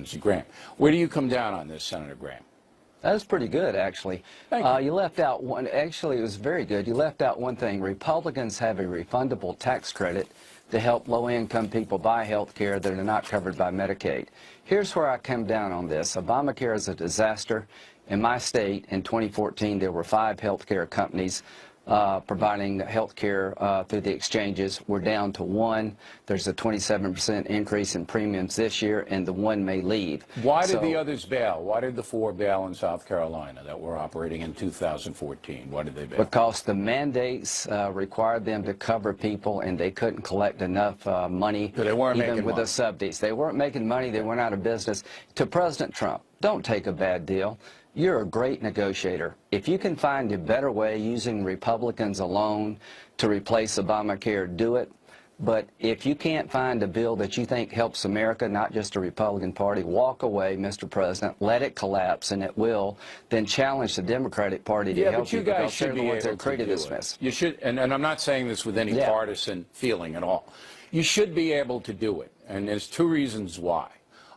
Lindsey Graham. Where do you come down on this, Senator Graham? That was pretty good, actually. Thank you. You left out one. Actually, it was very good. You left out one thing. Republicans have a refundable tax credit to help low-income people buy health care that are not covered by Medicaid. Here's where I come down on this. Obamacare is a disaster. In my state, in 2014, there were 5 health care companies providing health care through the exchanges. We're down to 1. There's a 27% increase in premiums this year, and the 1 may leave. Why did the others bail? Why did the 4 bail in South Carolina that were operating in 2014? Why did they bail? Because the mandates required them to cover people, and they couldn't collect enough money, so they weren't even making with money. the subsidies. They weren't making money. They went out of business. To President Trump, don't take a bad deal. You're a great negotiator. If you can find a better way using Republicans alone to replace Obamacare, do it. But if you can't find a bill that you think helps America, not just the Republican Party, walk away, Mr. President, let it collapse, and it will, then challenge the Democratic Party to help you, guys should because they're the ones that created this mess. You should, and I'm not saying this with any partisan feeling at all. You should be able to do it, and there's 2 reasons why.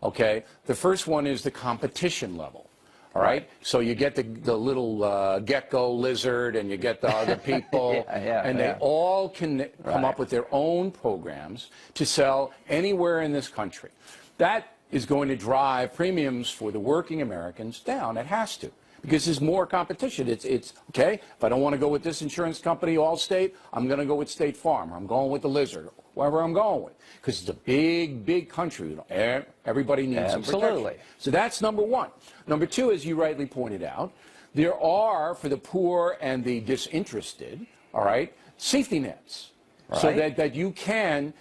Okay? The first one is the competition level. All right, so you get the little gecko lizard, and you get the other people, and they all can come up with their own programs to sell anywhere in this country. That is going to drive premiums for the working Americans down. It has to, because there's more competition. It's okay, if I don't want to go with this insurance company, Allstate, I'm going to go with State Farm. I'm going with the lizard, wherever I'm going with, because it's a big, big country. You know, everybody needs some protection. So that's number 1. Number 2, as you rightly pointed out, there are, for the poor and the disinterested, all right, safety nets, so that you can,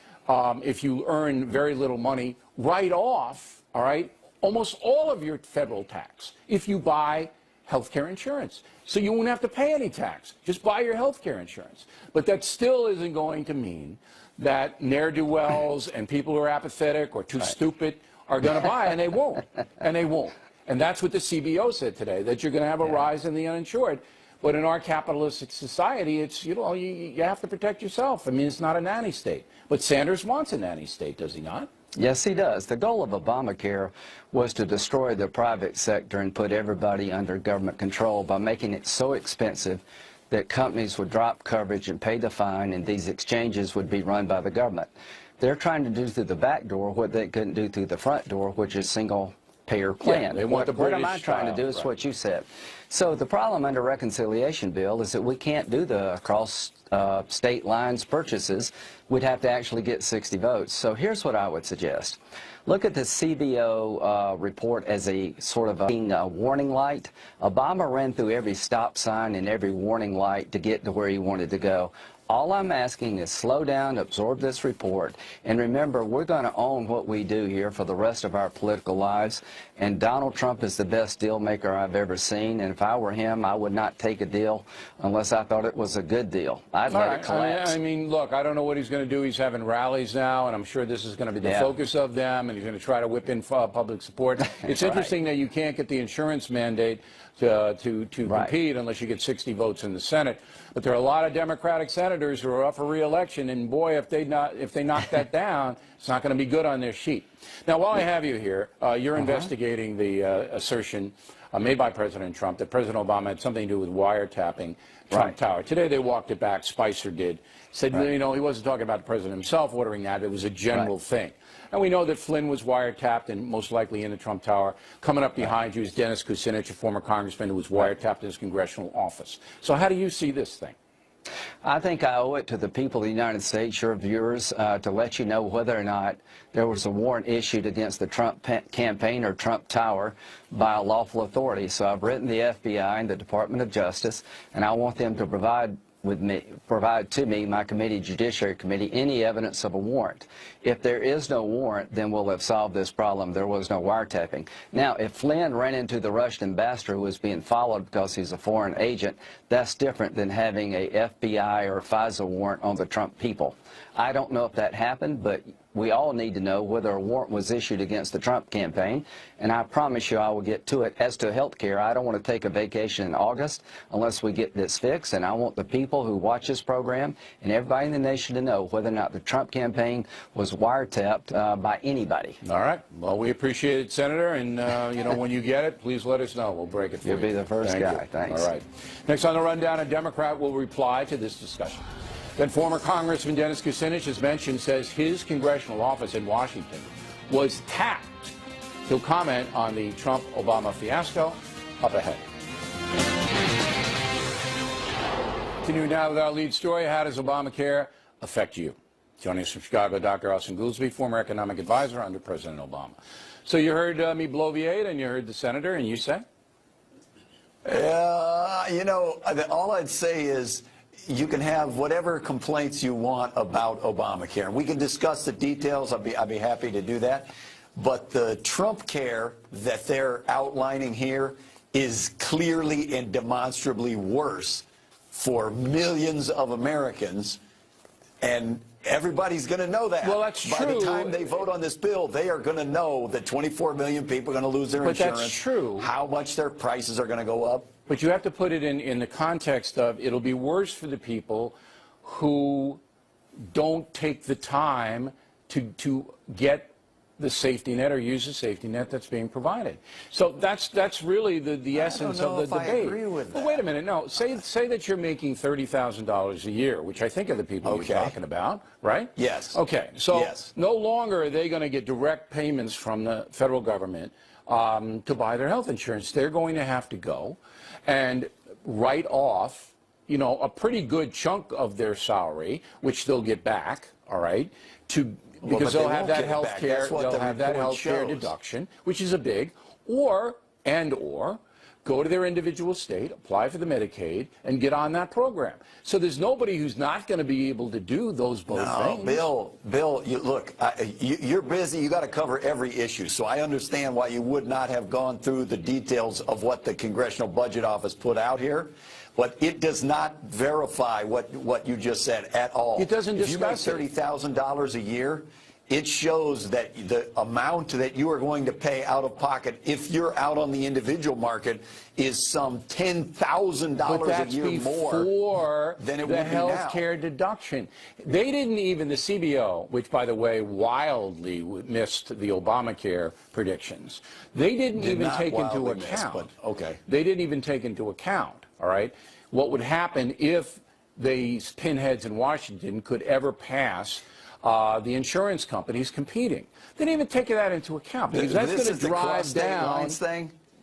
if you earn very little money, write off, all right, almost all of your federal tax if you buy health care insurance. So you won't have to pay any tax. Just buy your health care insurance. But that still isn't going to mean that ne'er-do-wells and people who are apathetic or too stupid are going to buy, and they won't. And they won't. And that's what the CBO said today, that you're going to have a rise in the uninsured. But in our capitalistic society, it's, you know, you have to protect yourself. I mean, it's not a nanny state. But Sanders wants a nanny state, does he not? Yes, he does. The goal of Obamacare was to destroy the private sector and put everybody under government control by making it so expensive that companies would drop coverage and pay the fine, and these exchanges would be run by the government. They're trying to do through the back door what they couldn't do through the front door, which is single-payer plan. Yeah, they want What am I trying to do is what you said. So the problem under reconciliation bill is that we can't do the cross state lines purchases. We'd have to actually get 60 votes. So here's what I would suggest. Look at the CBO report as a sort of a warning light. Obama ran through every stop sign and every warning light to get to where he wanted to go. All I'm asking is slow down, absorb this report, and remember, we're going to own what we do here for the rest of our political lives, and Donald Trump is the best deal maker I've ever seen, and if I were him, I would not take a deal unless I thought it was a good deal. I'd let it collapse. I mean, look, I don't know what he's going to do. He's having rallies now, and I'm sure this is going to be the focus of them, and he's going to try to whip in public support. It's interesting that you can't get the insurance mandate to compete unless you get 60 votes in the Senate. But there are a lot of Democratic senators who are up for re-election, and boy, if they knock that down, it's not going to be good on their sheet. Now, while I have you here, you're investigating the assertion made by President Trump that President Obama had something to do with wiretapping Trump Tower. Today they walked it back. Spicer did. Said, you know, he wasn't talking about the president himself ordering that. It was a general thing. And we know that Flynn was wiretapped and most likely in the Trump Tower. Coming up behind you is Dennis Kucinich, a former congressman who was wiretapped in his congressional office. So how do you see this thing? I think I owe it to the people of the United States, your viewers, to let you know whether or not there was a warrant issued against the Trump campaign or Trump Tower by a lawful authority. So I've written the FBI and the Department of Justice, and I want them to provide to me, my committee, Judiciary Committee, any evidence of a warrant. If there is no warrant, then we'll have solved this problem. There was no wiretapping. Now, if Flynn ran into the Russian ambassador who was being followed because he's a foreign agent, that's different than having a FBI or FISA warrant on the Trump people. I don't know if that happened, but we all need to know whether a warrant was issued against the Trump campaign, and I promise you I will get to it. As to health care, I don't want to take a vacation in August unless we get this fixed, and I want the people who watch this program and everybody in the nation to know whether or not the Trump campaign was wiretapped by anybody. All right. Well, we appreciate it, Senator, and you know, when you get it, please let us know. We'll break it for you. You'll be the first guy. Thanks. All right. Next on the rundown, a Democrat will reply to this discussion. Then former Congressman Dennis Kucinich, as mentioned, says his congressional office in Washington was tapped. He'll comment on the Trump-Obama fiasco up ahead. Continuing now with our lead story, how does Obamacare affect you? Joining us from Chicago, Dr. Austin Goolsbee, former economic advisor under President Obama. So you heard me bloviate, and you heard the senator, and you say? You know, all I'd say is you can have whatever complaints you want about Obamacare. We can discuss the details. I'd be happy to do that. But the Trump care that they're outlining here is clearly and demonstrably worse for millions of Americans, and everybody's going to know that. Well, that's true. By the time they vote on this bill, they are going to know that 24 million people are going to lose their insurance. But that's true. How much their prices are going to go up. But you have to put it in the context of it'll be worse for the people who don't take the time to get the safety net or use the safety net that's being provided. So that's really the essence of the debate. I agree with that. Well, wait a minute. No, say that you're making $30,000 a year, which I think are the people you're talking about, right? Yes. Okay. So yes. No longer are they going to get direct payments from the federal government to buy their health insurance. They're going to have to go and write off, you know, a pretty good chunk of their salary, which they'll get back, all right, because they'll have that health care, they'll have that health care deduction, which is a big, or go to their individual state, apply for the Medicaid, and get on that program. So there's nobody who's not going to be able to do those both things. Bill, look, you're busy. You got to cover every issue. So I understand why you would not have gone through the details of what the Congressional Budget Office put out here. But it does not verify what you just said at all. It doesn't discuss it. If you make $30,000 a year, it shows that the amount that you are going to pay out of pocket if you're out on the individual market is some $10,000 a year more than it would be now. The health care deduction. They didn't even, the CBO, which by the way wildly missed the Obamacare predictions, they didn't even take into account. They didn't even take into account, all right, what would happen if these pinheads in Washington could ever pass the insurance companies competing. They didn't even take that into account because that's going to drive down.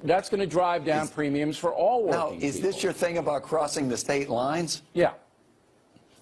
That's going to drive down premiums for all working people. Now, is this your thing about crossing the state lines? Yeah.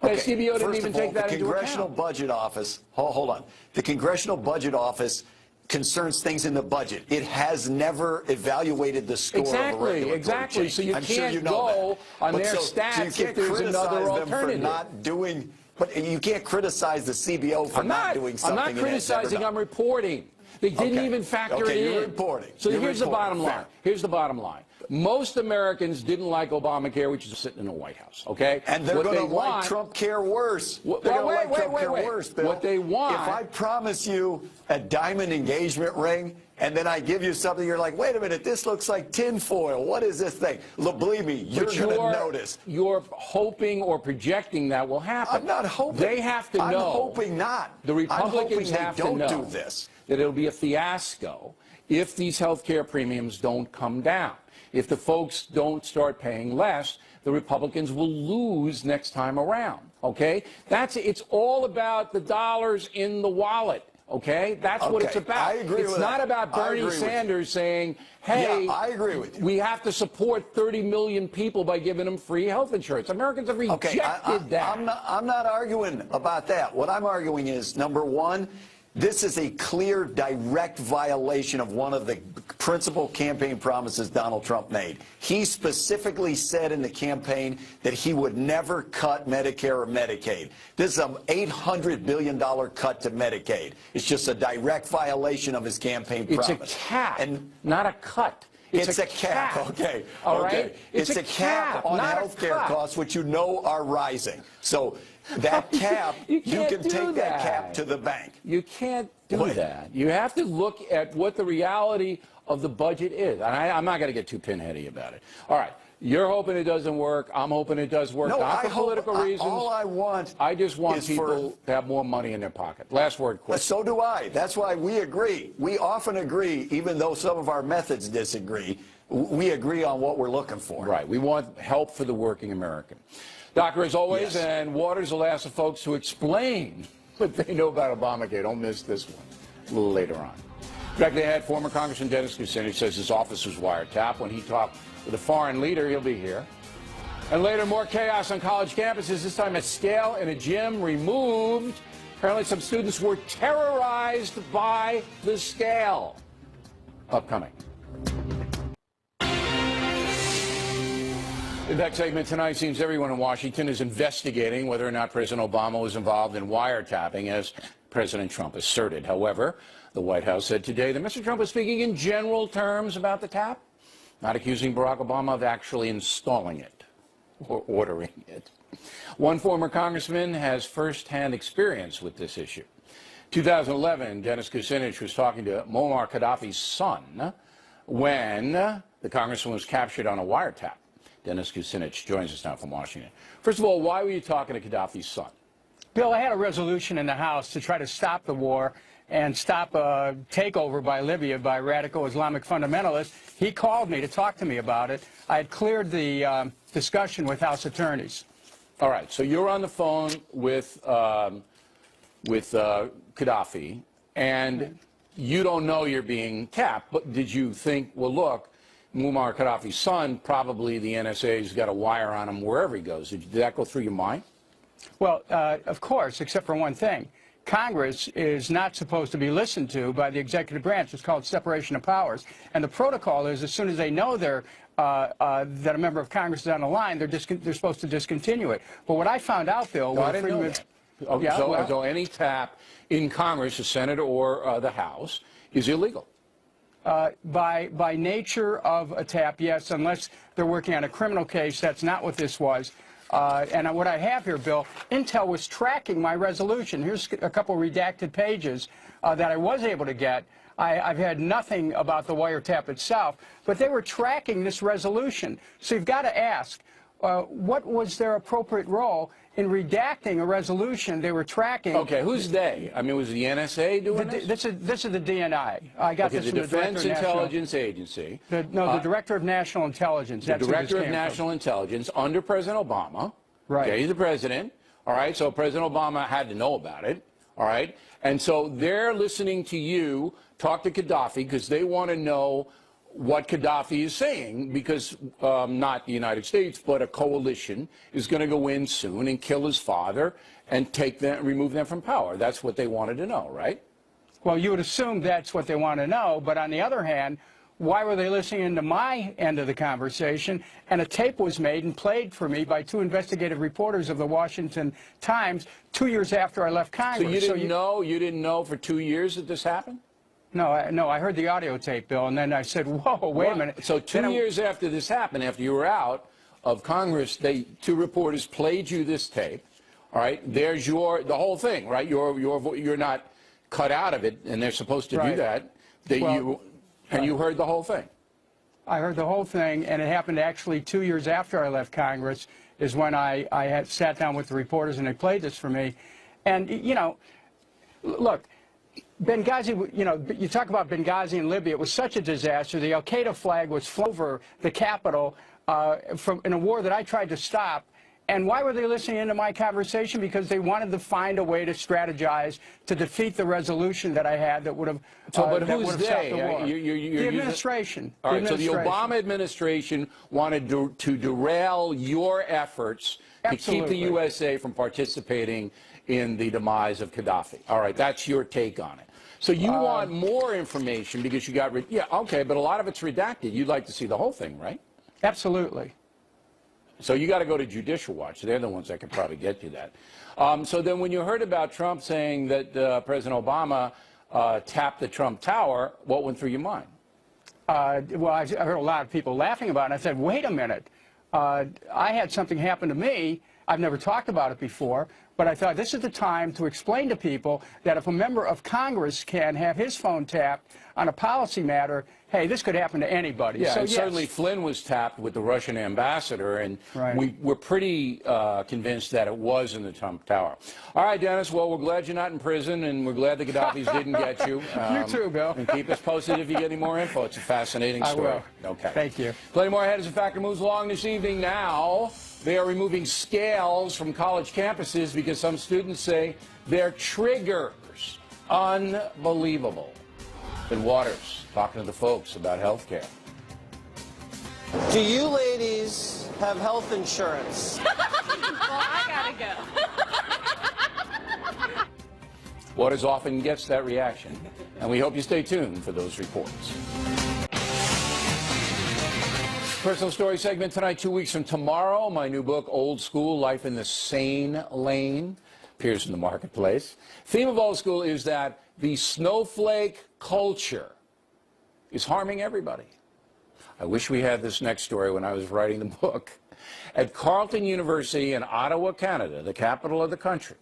Okay. The CBO didn't even take that into account. The Congressional Budget Office, hold on. The Congressional Budget Office concerns things in the budget. It has never evaluated the score of a regulatory change. So you can't go on their stats if there's another alternative. For not doing. But you can't criticize the CBO for not doing something. I'm not criticizing, I'm reporting. They didn't even factor it in. You're reporting. So here's the bottom line. Here's the bottom line. Most Americans didn't like Obamacare, which is sitting in the White House, okay? And they're going to like Trump care worse. They're going to like Trump care worse, Bill. What they want. If I promise you a diamond engagement ring, and then I give you something, you're like, wait a minute, this looks like tinfoil. What is this thing? Look, believe me, you're going to notice. You're hoping or projecting that will happen. I'm not hoping. They have to know. I'm hoping not. The Republicans have to know don't do this. That it'll be a fiasco if these health care premiums don't come down. If the folks don't start paying less, the Republicans will lose next time around, okay? It's all about the dollars in the wallet. Okay, that's what it's about. I agree with that. It's not about Bernie Sanders saying, hey, I agree with you. We have to support 30 million people by giving them free health insurance. Americans have rejected that. I'm not arguing about that. What I'm arguing is, number one, this is a clear, direct violation of one of the principal campaign promises Donald Trump made. He specifically said in the campaign that he would never cut Medicare or Medicaid. This is an $800 billion cut to Medicaid. It's just a direct violation of his campaign promise. It's a cap, and not a cut. It's a cap. Okay. All okay. right? It's a cap on not a health care cut. costs, which you know are rising. So that cap, You you can't can do take that that. cap to the bank. You can't do What? that. You have to look at what the reality of the budget is. And I'm not going to get too pinheady about it. All right. You're hoping it doesn't work. I'm hoping it does work. No, not I for political reasons. all I want I just want is people to have more money in their pocket. Last word, quick. So do I. That's why we agree. We often agree, even though some of our methods disagree. We agree on what we're looking for. Right. We want help for the working American. Doctor, as always, Yes. and Waters will ask the folks to explain what they know about Obamacare. Don't miss this one a little later on. Directly ahead, former Congressman Dennis Kucinich says his office was wiretapped. When he talked with a foreign leader, he'll be here. And later, more chaos on college campuses, this time a scale in a gym removed. Apparently, some students were terrorized by the scale. Upcoming. In that segment tonight, seems everyone in Washington is investigating whether or not President Obama was involved in wiretapping, as President Trump asserted. However, the White House said today that Mr. Trump was speaking in general terms about the tap, not accusing Barack Obama of actually installing it or ordering it. One former congressman has firsthand experience with this issue. 2011, Dennis Kucinich was talking to Muammar Gaddafi's son when the congressman was captured on a wiretap. Dennis Kucinich joins us now from Washington. First of all, why were you talking to Gaddafi's son? Bill, I had a resolution in the House to try to stop the war and stop a takeover by Libya by radical Islamic fundamentalists. He called me to talk to me about it. I had cleared the discussion with House attorneys. All right, so you're on the phone with Gaddafi, and you don't know you're being tapped, but did you think, well, look, Muammar Gaddafi's son, probably the NSA's got a wire on him wherever he goes. Did that go through your mind? Well, of course, except for one thing. Congress is not supposed to be listened to by the executive branch. It's called separation of powers. And the protocol is as soon as they know that a member of Congress is on the line, they're supposed to discontinue it. But what I found out, Bill, No, I didn't know that. Okay, Yeah, so any tap in Congress, the Senate or the House, is illegal. By nature of a tap, yes, unless they're working on a criminal case. That's not what this was. And what I have here, Bill, Intel was tracking my resolution. Here's a couple redacted pages that I was able to get. I've had nothing about the wiretap itself, but they were tracking this resolution. So you've got to ask, what was their appropriate role in redacting a resolution they were tracking? Okay, who's they? I mean, was the NSA doing this? This is the DNI. I got Okay, this the from the Defense Director of Intelligence Agency. the Director of National Intelligence. The That's who this Director of came from. National Intelligence under President Obama. Right. Okay, he's the president. All right, so President Obama had to know about it. All right, and so they're listening to you talk to Gaddafi because they want to know what Gaddafi is saying, because not the United States, but a coalition is going to go in soon and kill his father and remove them from power. That's what they wanted to know, right? Well, you would assume that's what they want to know, but on the other hand, why were they listening to my end of the conversation? And a tape was made and played for me by two investigative reporters of the Washington Times 2 years after I left Congress. So you didn't know for 2 years that this happened? No, I heard the audio tape, Bill, and then I said, whoa, wait a minute. So 2 years after this happened, after you were out of Congress, two reporters played you this tape. All right, there's the whole thing, right? You're not cut out of it, and they're supposed to do Right. that. And you heard the whole thing. I heard the whole thing, and it happened actually 2 years after I left Congress is when I had sat down with the reporters and they played this for me. And, you know, look, Benghazi, you know, you talk about Benghazi in Libya, it was such a disaster. The al-Qaeda flag was flown over the capital in a war that I tried to stop. And why were they listening into my conversation? Because they wanted to find a way to strategize to defeat the resolution that I had that would have But who's stopped they? the war. The administration. All right, so the Obama administration wanted to derail your efforts to keep the USA from participating in the demise of Gaddafi. All right, that's your take on it. So you want more information because you got yeah, okay, but a lot of it's redacted. You'd like to see the whole thing, right? Absolutely. So you got to go to Judicial Watch. They're the ones that can probably get you that. So then when you heard about Trump saying that President Obama tapped the Trump Tower, what went through your mind? well, I heard a lot of people laughing about it, and I said, wait a minute. I had something happen to me. I've never talked about it before, but I thought this is the time to explain to people that if a member of Congress can have his phone tapped on a policy matter, hey, this could happen to anybody. Yeah, so, and yes. certainly Flynn was tapped with the Russian ambassador, and Right. we're pretty convinced that it was in the Trump Tower. All right, Dennis, well, we're glad you're not in prison, and we're glad the Gaddafis didn't get you. You too, Bill. And keep us posted if you get any more info. It's a fascinating story. I will. Okay. Thank you. Plenty more ahead as the Factor moves along this evening. Now, they are removing scales from college campuses because some students say they're triggers. Unbelievable. Ben Waters talking to the folks about health care. Do you ladies have health insurance? Well, I gotta go. Waters often gets that reaction, and we hope you stay tuned for those reports. Personal story segment tonight, 2 weeks from tomorrow. My new book, Old School, Life in the Sane Lane, appears in the marketplace. Theme of Old School is that the snowflake culture is harming everybody. I wish we had this next story when I was writing the book. At Carleton University in Ottawa, Canada, the capital of the country,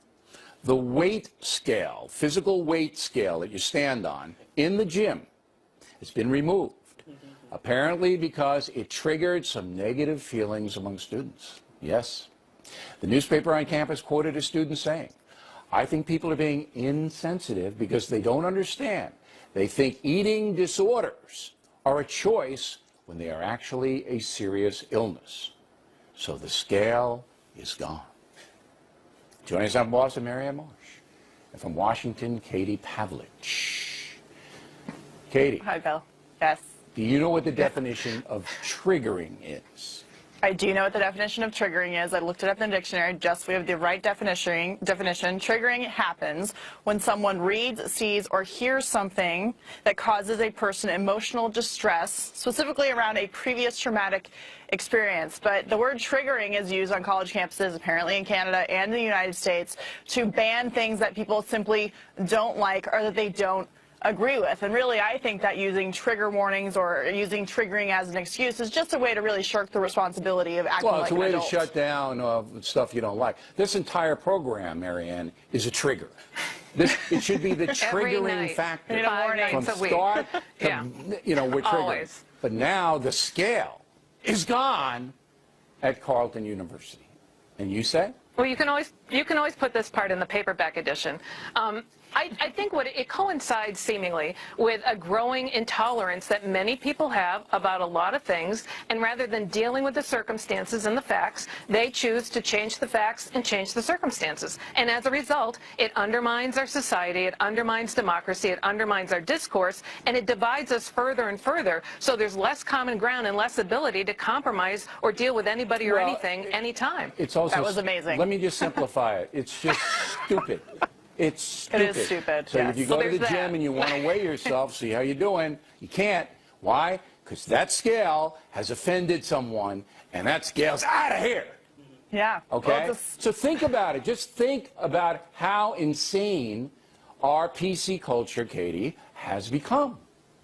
the weight scale, physical weight scale that you stand on in the gym has been removed. Apparently because it triggered some negative feelings among students. Yes. The newspaper on campus quoted a student saying, I think people are being insensitive because they don't understand. They think eating disorders are a choice when they are actually a serious illness. So the scale is gone. Joining us out from Boston, Marianne Marsh. And from Washington, Katie Pavlich. Katie. Hi, Bill. Yes. Do you know what the definition of triggering is? I do know what the definition of triggering is. I looked it up in the dictionary. Just we have the right definition. Triggering happens when someone reads, sees, or hears something that causes a person emotional distress, specifically around a previous traumatic experience. But the word triggering is used on college campuses, apparently in Canada and the United States, to ban things that people simply don't like or that they don't agree with. And really, I think that using trigger warnings or using triggering as an excuse is just a way to really shirk the responsibility of acting like an adult. Well, it's a way to shut down stuff you don't like. This entire program, Marianne, is a trigger. It should be the triggering factor. 5 From nights a week. start to, we're triggering. Always. But now the scale is gone at Carleton University. And you say? Well, you can always put this part in the paperback edition. I think what it coincides seemingly with a growing intolerance that many people have about a lot of things, and rather than dealing with the circumstances and the facts, they choose to change the facts and change the circumstances. And as a result, it undermines our society, it undermines democracy, it undermines our discourse, and it divides us further and further, so there's less common ground and less ability to compromise or deal with anybody or anything anytime. It's also, That was amazing. Let me just simplify it. It's just stupid. It's stupid. It is stupid, So yes. if you go to the there's gym that. and you want to weigh yourself, see how you're doing, you can't. Why? Because that scale has offended someone, and that scale's out of here. Yeah. Okay? Well, just, So think about it. Just think about how insane our PC culture, Katie, has become.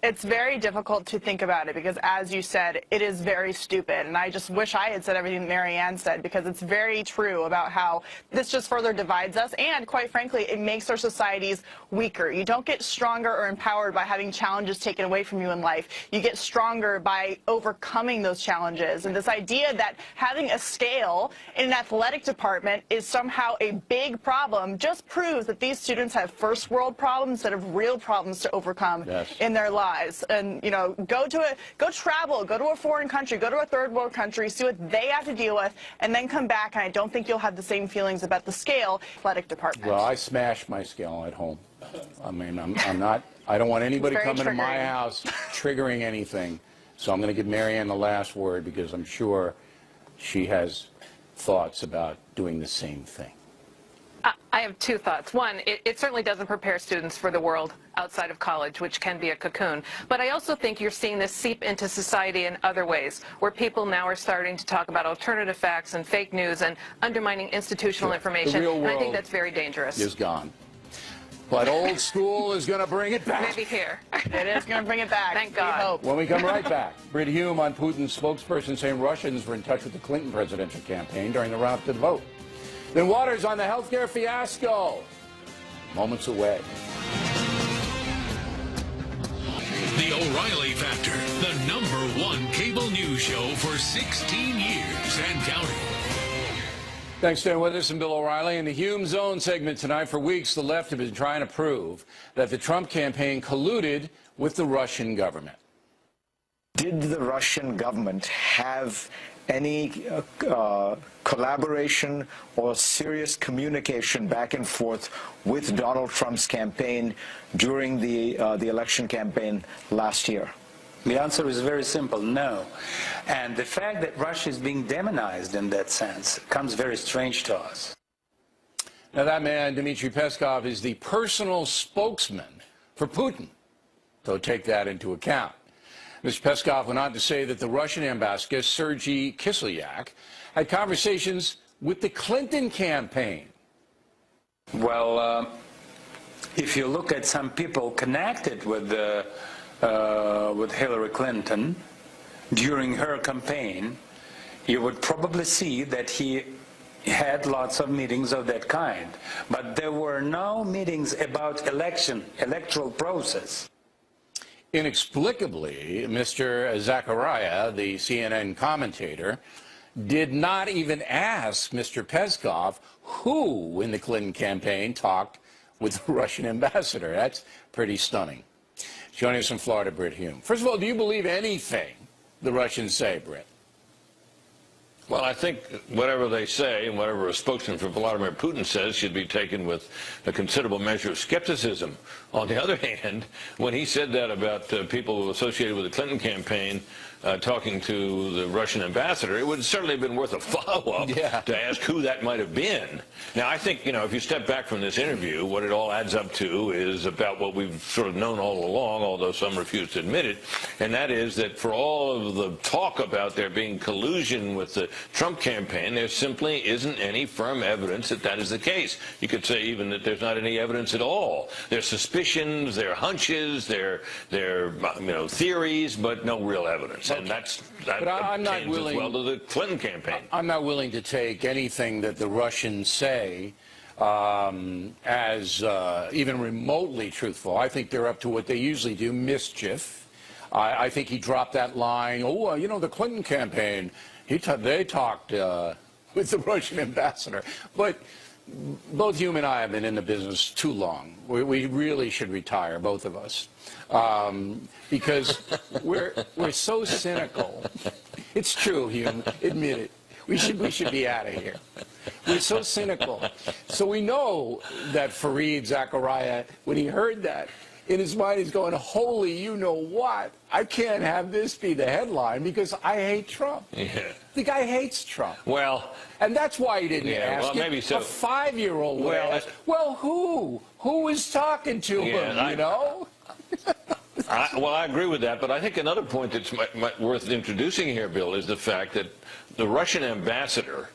it's very difficult to think about it because, as you said, it is very stupid. And I just wish I had said everything Marianne said, because it's very true about how this just further divides us. And quite frankly, it makes our societies weaker. You don't get stronger or empowered by having challenges taken away from you in life. You get stronger by overcoming those challenges. And this idea that having a scale in an athletic department is somehow a big problem just proves that these students have first world problems instead of real problems to overcome in their lives. And, you know, go travel, go to a foreign country, go to a third world country, see what they have to deal with, and then come back. And I don't think you'll have the same feelings about the scale athletic department. Well, I smash my scale at home. I mean, I don't want anybody coming to my house triggering anything. So I'm going to give Marianne the last word, because I'm sure she has thoughts about doing the same thing. I have two thoughts. One, it certainly doesn't prepare students for the world outside of college, which can be a cocoon. But I also think you're seeing this seep into society in other ways, where people now are starting to talk about alternative facts and fake news and undermining institutional information. The real world and I think that's very dangerous. is gone. But old school is going to bring it back. Maybe here. It is going to bring it back. Thank We God. hope. When we come right back, Brit Hume on Putin's spokesperson saying Russians were in touch with the Clinton presidential campaign during the run-up to the vote. Then Waters on the healthcare fiasco. Moments away. The O'Reilly Factor, the #1 cable news show for 16 years and counting. Thanks for staying with us. I'm Bill O'Reilly. In the Hume Zone segment tonight, for weeks, the left have been trying to prove that the Trump campaign colluded with the Russian government. Did the Russian government have any collaboration or serious communication back and forth with Donald Trump's campaign during the election campaign last year? The answer is very simple, no. And the fact that Russia is being demonized in that sense comes very strange to us. Now, that man, Dmitry Peskov, is the personal spokesman for Putin. So take that into account. Mr. Peskov went on to say that the Russian ambassador, Sergei Kislyak, had conversations with the Clinton campaign. Well, if you look at some people connected with Hillary Clinton during her campaign, you would probably see that he had lots of meetings of that kind. But there were no meetings about electoral process. Inexplicably, Mr. Zachariah, the CNN commentator, did not even ask Mr. Peskov who in the Clinton campaign talked with the Russian ambassador. That's pretty stunning. Joining us from Florida, Brit Hume. First of all, do you believe anything the Russians say, Brit? Well, I think whatever they say and whatever a spokesman for Vladimir Putin says should be taken with a considerable measure of skepticism. On the other hand, when he said that about people associated with the Clinton campaign talking to the Russian ambassador, it would certainly have been worth a follow-up to ask who that might have been. Now, I think, if you step back from this interview, what it all adds up to is about what we've sort of known all along, although some refuse to admit it, and that is that for all of the talk about there being collusion with the Trump campaign, there simply isn't any firm evidence that that is the case. You could say even that there's not any evidence at all. There's suspicions, there are hunches, there are theories, but no real evidence. And that I'm not willing, as well to the Clinton campaign. I'm not willing to take anything that the Russians say as even remotely truthful. I think they're up to what they usually do, mischief. I think he dropped that line, the Clinton campaign, they talked with the Russian ambassador. But both Hume and I have been in the business too long. We really should retire, both of us, because we're so cynical. It's true, Hume. Admit it. We should be out of here. We're so cynical. So we know that Fareed Zachariah, when he heard that, in his mind he's going, holy you-know-what, I can't have this be the headline because I hate Trump. Yeah. The guy hates Trump. Well, and that's why he didn't ask him. Maybe so. A 5-year-old would ask, who? Who is talking to him, I agree with that, but I think another point that's worth introducing here, Bill, is the fact that the Russian ambassador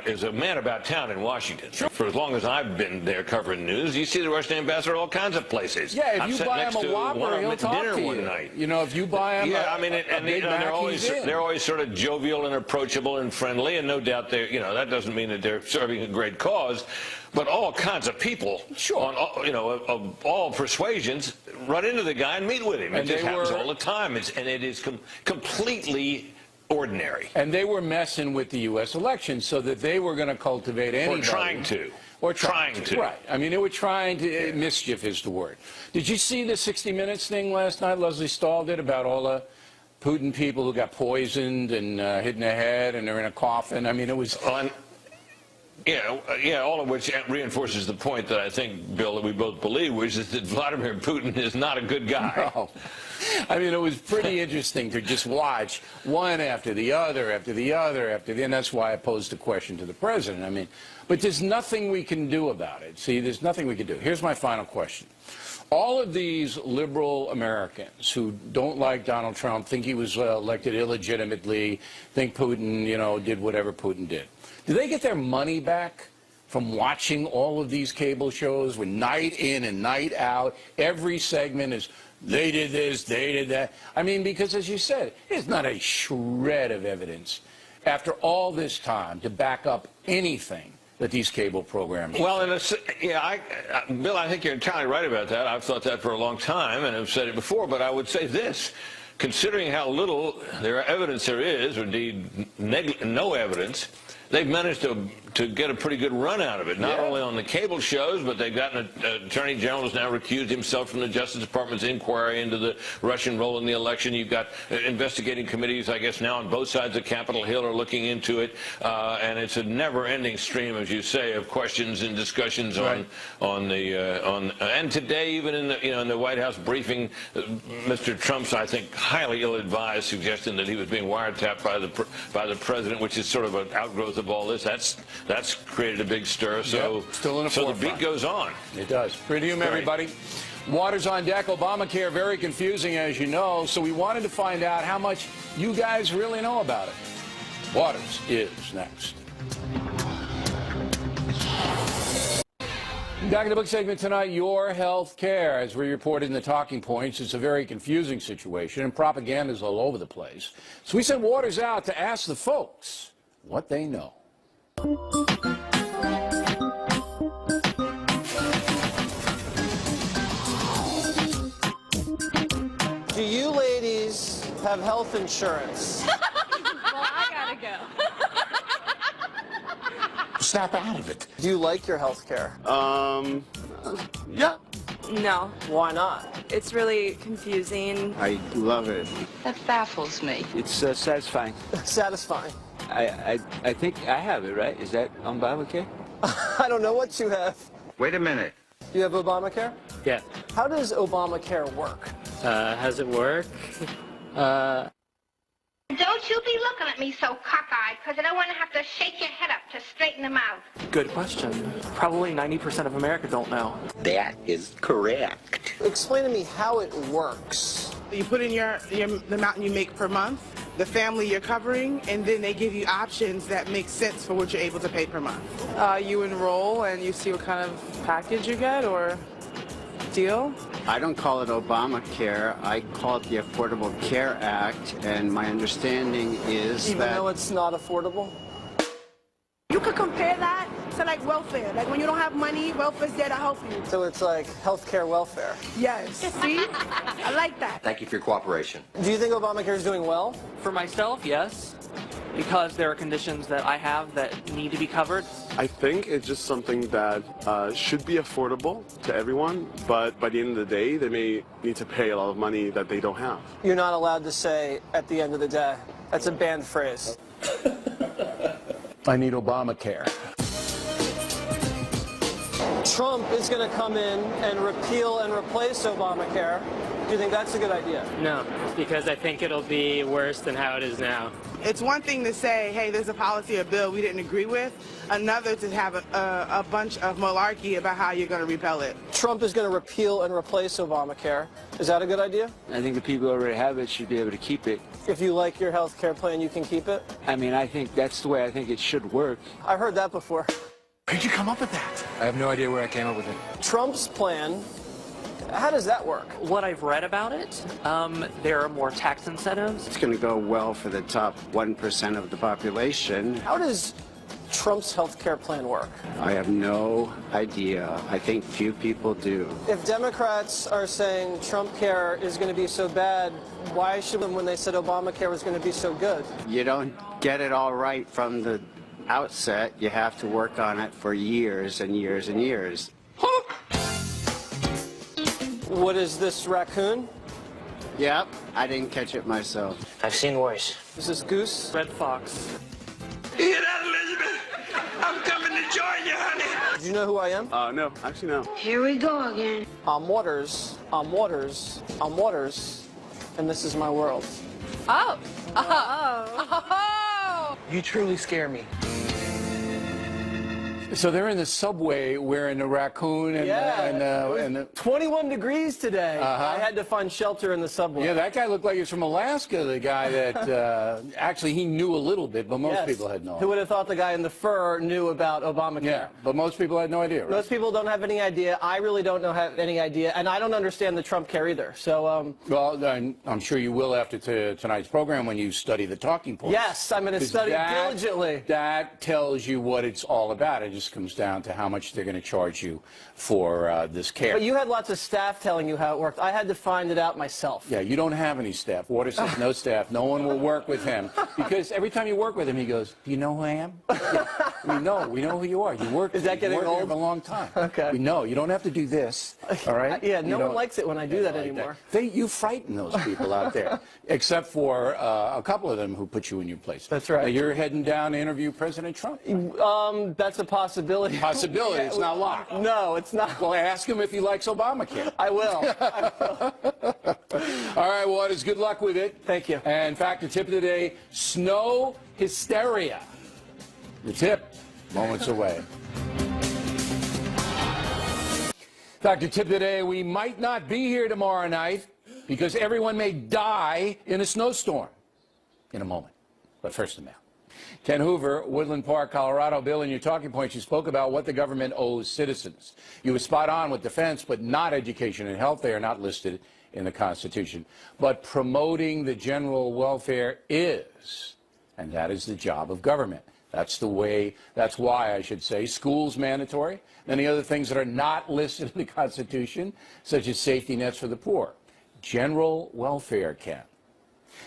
is a man about town in Washington. Sure. For as long as I've been there covering news, you see the Russian ambassador at all kinds of places. Yeah, if you buy him a Whopper, he'll talk to you. One night. If you buy him they're always sort of jovial and approachable and friendly, and no doubt that doesn't mean that they're serving a great cause. But all kinds of people, of all persuasions, run into the guy and meet with him. It just happens all the time, and it is completely ordinary. And they were messing with the U.S. election so that they were going to cultivate anybody. Or trying to. Right. I mean, they were trying to, mischief is the word. Did you see the 60 Minutes thing last night, Leslie Stahl did, about all the Putin people who got poisoned and hit in the head and they're in a coffin? I mean, it was... all of which reinforces the point that I think, Bill, that we both believe, which is that Vladimir Putin is not a good guy. No. I mean, it was pretty interesting to just watch one after the other, after the other, and that's why I posed the question to the president. I mean, but there's nothing we can do about it. See, there's nothing we can do. Here's my final question. All of these liberal Americans who don't like Donald Trump, think he was elected illegitimately, think Putin, did whatever Putin did. Do they get their money back from watching all of these cable shows with night in and night out. Every segment is, they did this, they did that. I mean, because as you said, there's not a shred of evidence after all this time to back up anything that these cable programs. Well, Bill, I think you're entirely right about that. I've thought that for a long time and have said it before, but I would say this. Considering how little evidence there is, or indeed no evidence, they've managed to get a pretty good run out of it, not only on the cable shows, but they've got an attorney general who's now recused himself from the Justice Department's inquiry into the Russian role in the election. You've got investigating committees, I guess, now on both sides of Capitol Hill are looking into it, and it's a never-ending stream, as you say, of questions and discussions and today, even in the White House briefing, Mr. Trump's, I think, highly ill-advised suggestion that he was being wiretapped by the president, which is sort of an outgrowth of all this. That's created a big stir. So, still in the the beat goes on. It does. Resume, everybody. Water's on deck. Obamacare, very confusing, as you know. So we wanted to find out how much you guys really know about it. Waters is next. Back in the book segment tonight, Your Health Care. As we reported in the talking points, it's a very confusing situation, and propaganda is all over the place. So we sent Waters out to ask the folks what they know. Do you ladies have health insurance? Well, I gotta go. Snap out of it. Do you like your health care? Yeah. No. Why not? It's really confusing. I love it. That baffles me. It's satisfying. Satisfying. I think I have it, right? Is that Obamacare? I don't know what you have. Wait a minute. Do you have Obamacare? Yeah. How does Obamacare work? How's it work? Don't you be looking at me so cockeyed, because I don't want to have to shake your head up to straighten them out. Good question. Probably 90% of America don't know. That is correct. Explain to me how it works. You put in the amount you make per month, the family you're covering, and then they give you options that make sense for what you're able to pay per month. You enroll and you see what kind of package you get or deal. I don't call it Obamacare. I call it the Affordable Care Act, and my understanding is Even though it's not affordable? You could compare that to like welfare. Like when you don't have money, welfare's there to help you. So it's like healthcare welfare. Yes. See? I like that. Thank you for your cooperation. Do you think Obamacare is doing well? For myself, yes. Because there are conditions that I have that need to be covered. I think it's just something that should be affordable to everyone, but by the end of the day, they may need to pay a lot of money that they don't have. You're not allowed to say, at the end of the day. That's a banned phrase. I need Obamacare. Trump is going to come in and repeal and replace Obamacare. Do you think that's a good idea? No, because I think it'll be worse than how it is now. It's one thing to say, hey, there's a policy or bill we didn't agree with. Another to have a bunch of malarkey about how you're going to repel it. Trump is going to repeal and replace Obamacare. Is that a good idea? I think the people who already have it should be able to keep it. If you like your health care plan, you can keep it? I mean, I think that's the way I think it should work. I've heard that before. Where'd you come up with that? I have no idea where I came up with it. Trump's plan, how does that work? What I've read about it, there are more tax incentives. It's going to go well for the top 1% of the population. How does Trump's health care plan work? I have no idea. I think few people do. If Democrats are saying Trump care is going to be so bad, why should when they said Obamacare was going to be so good? You don't get it all right from the outset. You have to work on it for years and years and years. What is this, raccoon? Yep, I didn't catch it myself. I've seen worse. Is this goose? Red fox. You hear that, Elizabeth? I'm coming to join you, honey. Do you know who I am? No, actually no. Here we go again. I'm Waters, I'm Waters, I'm Waters, and this is my world. Oh. Oh. You truly scare me. So they're in the subway wearing a raccoon and, it was 21 degrees today. I had to find shelter in the subway. Yeah, that guy looked like he was from Alaska, the guy that actually he knew a little bit, but most people had no idea. Who would have thought the guy in the fur knew about Obamacare? Yeah, but most people had no idea, right? Most people don't have any idea. I really don't have any idea, and I don't understand the Trump care either. So, well, I'm sure you will after tonight's program when you study the talking points. Yes, I'm going to study diligently. That tells you what it's all about. It just comes down to how much they're going to charge you for this care. But you had lots of staff telling you how it worked. I had to find it out myself. Yeah, you don't have any staff. Waters says no staff. No one will work with him because every time you work with him, he goes, "Do you know who I am?" Yeah, we know who you are. You work. Is that getting old? Here for a long time. Okay. We know. You don't have to do this. All right. Yeah, no one likes it when I do that anymore. You frighten those people out there, except for a couple of them who put you in your place. That's right. Now, you're heading down to interview President Trump. That's a possibility. Possibility. It's not locked. No, it's not. Well, ask him if he likes Obamacare. I will. All right, Waters, good luck with it. Thank you. And in fact, the tip of the day, snow hysteria. The tip, moments away. In fact, the tip of the day, we might not be here tomorrow night because everyone may die in a snowstorm. In a moment. But first, the mail. Ken Hoover, Woodland Park, Colorado. Bill, in your talking points, you spoke about what the government owes citizens. You were spot on with defense, but not education and health. They are not listed in the Constitution. But promoting the general welfare is, and that is the job of government. That's why I should say school's mandatory. Many other things that are not listed in the Constitution, such as safety nets for the poor. General welfare, Ken.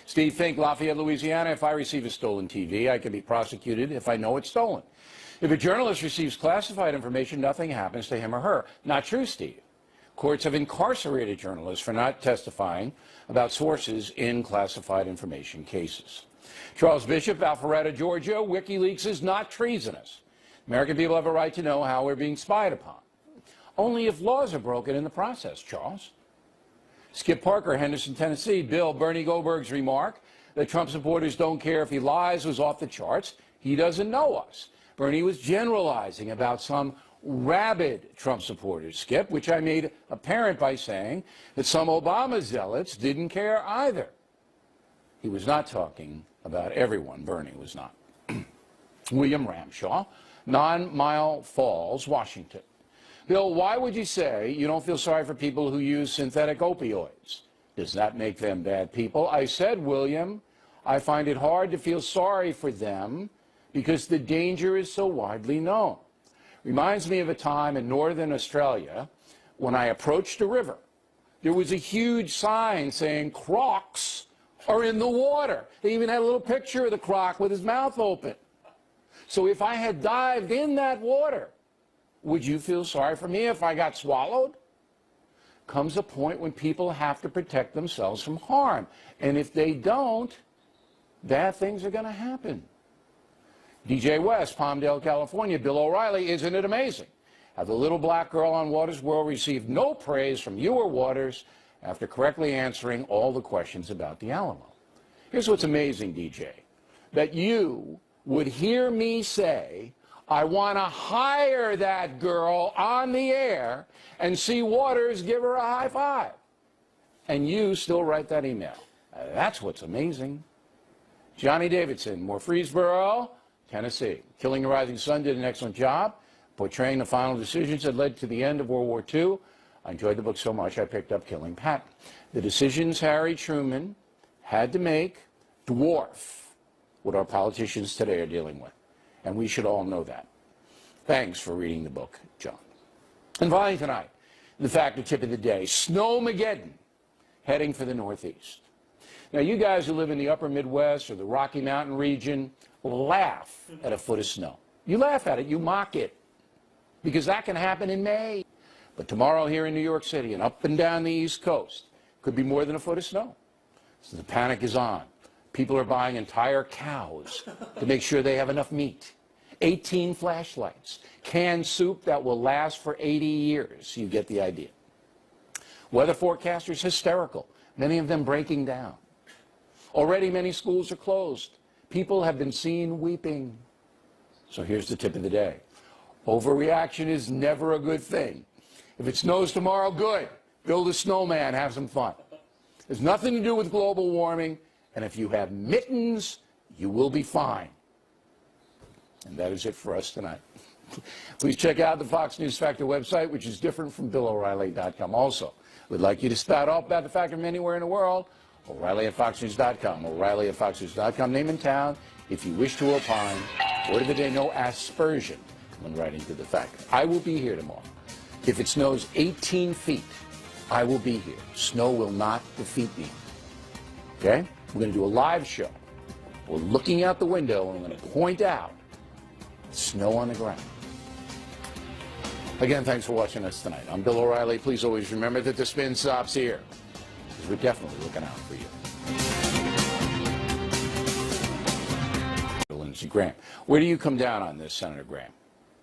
Steve Fink, Lafayette, Louisiana. If I receive a stolen TV, I can be prosecuted if I know it's stolen. If a journalist receives classified information, nothing happens to him or her. Not true, Steve. Courts have incarcerated journalists for not testifying about sources in classified information cases. Charles Bishop, Alpharetta, Georgia. WikiLeaks is not treasonous. American people have a right to know how we're being spied upon. Only if laws are broken in the process, Charles. Skip Parker, Henderson, Tennessee. Bill, Bernie Goldberg's remark that Trump supporters don't care if he lies was off the charts. He doesn't know us. Bernie was generalizing about some rabid Trump supporters, Skip, which I made apparent by saying that some Obama zealots didn't care either. He was not talking about everyone. Bernie was not. William Ramshaw, 9 Mile Falls, Washington. Bill, why would you say you don't feel sorry for people who use synthetic opioids? Does that make them bad people? I said, William, I find it hard to feel sorry for them because the danger is so widely known. Reminds me of a time in northern Australia when I approached a river. There was a huge sign saying crocs are in the water. They even had a little picture of the croc with his mouth open. So if I had dived in that water, would you feel sorry for me if I got swallowed? Comes a point when people have to protect themselves from harm. And if they don't, bad things are going to happen. DJ West, Palmdale, California. Bill O'Reilly, isn't it amazing how the little black girl on Waters World received no praise from you or Waters after correctly answering all the questions about the Alamo? Here's what's amazing, DJ, that you would hear me say, I want to hire that girl on the air and see Waters give her a high five. And you still write that email. That's what's amazing. Johnny Davidson, Murfreesboro, Tennessee. Killing the Rising Sun did an excellent job portraying the final decisions that led to the end of World War II. I enjoyed the book so much I picked up Killing Patton. The decisions Harry Truman had to make dwarf what our politicians today are dealing with. And we should all know that. Thanks for reading the book, John. And finally tonight, the factor tip of the day, Snowmageddon, heading for the Northeast. Now, you guys who live in the upper Midwest or the Rocky Mountain region laugh at a foot of snow. You laugh at it, you mock it, because that can happen in May. But tomorrow here in New York City and up and down the East Coast, could be more than a foot of snow. So the panic is on. People are buying entire cows to make sure they have enough meat. 18 flashlights, canned soup that will last for 80 years. You get the idea. Weather forecasters hysterical, many of them breaking down. Already many schools are closed. People have been seen weeping. So here's the tip of the day. Overreaction is never a good thing. If it snows tomorrow, good. Build a snowman, have some fun. There's nothing to do with global warming, and if you have mittens, you will be fine. And that is it for us tonight. Please check out the Fox News Factor website, which is different from BillO'Reilly.com. Also, we'd like you to spout off about the factor from anywhere in the world. O'Reilly at FoxNews.com. O'Reilly at FoxNews.com. Name and town. If you wish to opine, word of the day, no aspersion when writing to the factor. I will be here tomorrow. If it snows 18 feet, I will be here. Snow will not defeat me. Okay? We're going to do a live show. We're looking out the window and we're going to point out snow on the ground. Again, thanks for watching us tonight. I'm Bill O'Reilly. Please always remember that the spin stops here, because we're definitely looking out for you. Lindsey Graham. Where do you come down on this, Senator Graham?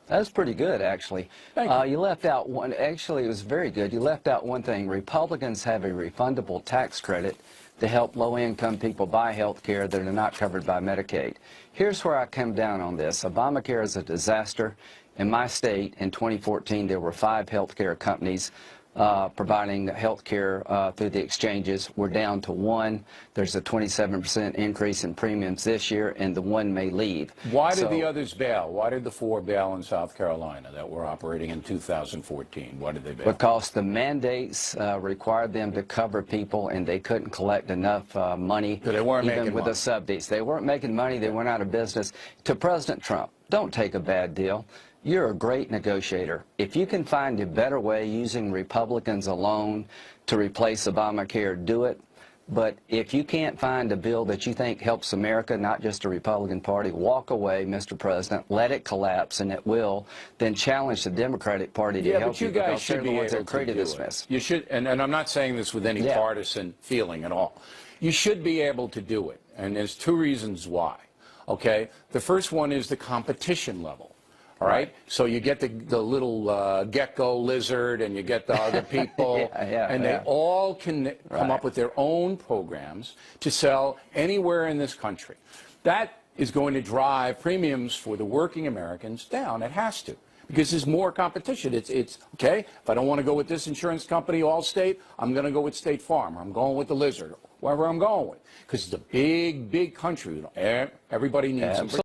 That's pretty good, actually. Thank you. You left out one. Actually, it was very good. You left out one thing. Republicans have a refundable tax credit to help low-income people buy health care that are not covered by Medicaid. Here's where I come down on this. Obamacare is a disaster. In my state, in 2014, there were 5 health care companies providing health care through the exchanges. We're down to 1. There's a 27% increase in premiums this year, and the 1 may leave. Why did the others bail? Why did the 4 bail in South Carolina that were operating in 2014? Why did they bail? Because the mandates required them to cover people, and they couldn't collect enough money, so they weren't even making with money. the subsidies. They weren't making money. They went out of business. To President Trump, don't take a bad deal. You're a great negotiator. If you can find a better way using Republicans alone to replace Obamacare, do it. But if you can't find a bill that you think helps America, not just the Republican Party, walk away, Mr. President, let it collapse, and it will, then challenge the Democratic Party to help you, guys should because they're the be ones able that to created do this it. mess. You should, and I'm not saying this with any partisan feeling at all. You should be able to do it, and there's 2 reasons why. Okay, the first one is the competition level. All right, so you get the little gecko lizard, and you get the other people, and they all can come up with their own programs to sell anywhere in this country. That is going to drive premiums for the working Americans down. It has to, because there's more competition. It's okay, if I don't want to go with this insurance company, Allstate, I'm going to go with State Farm. I'm going with the lizard, wherever I'm going with, because it's a big, big country. Everybody needs some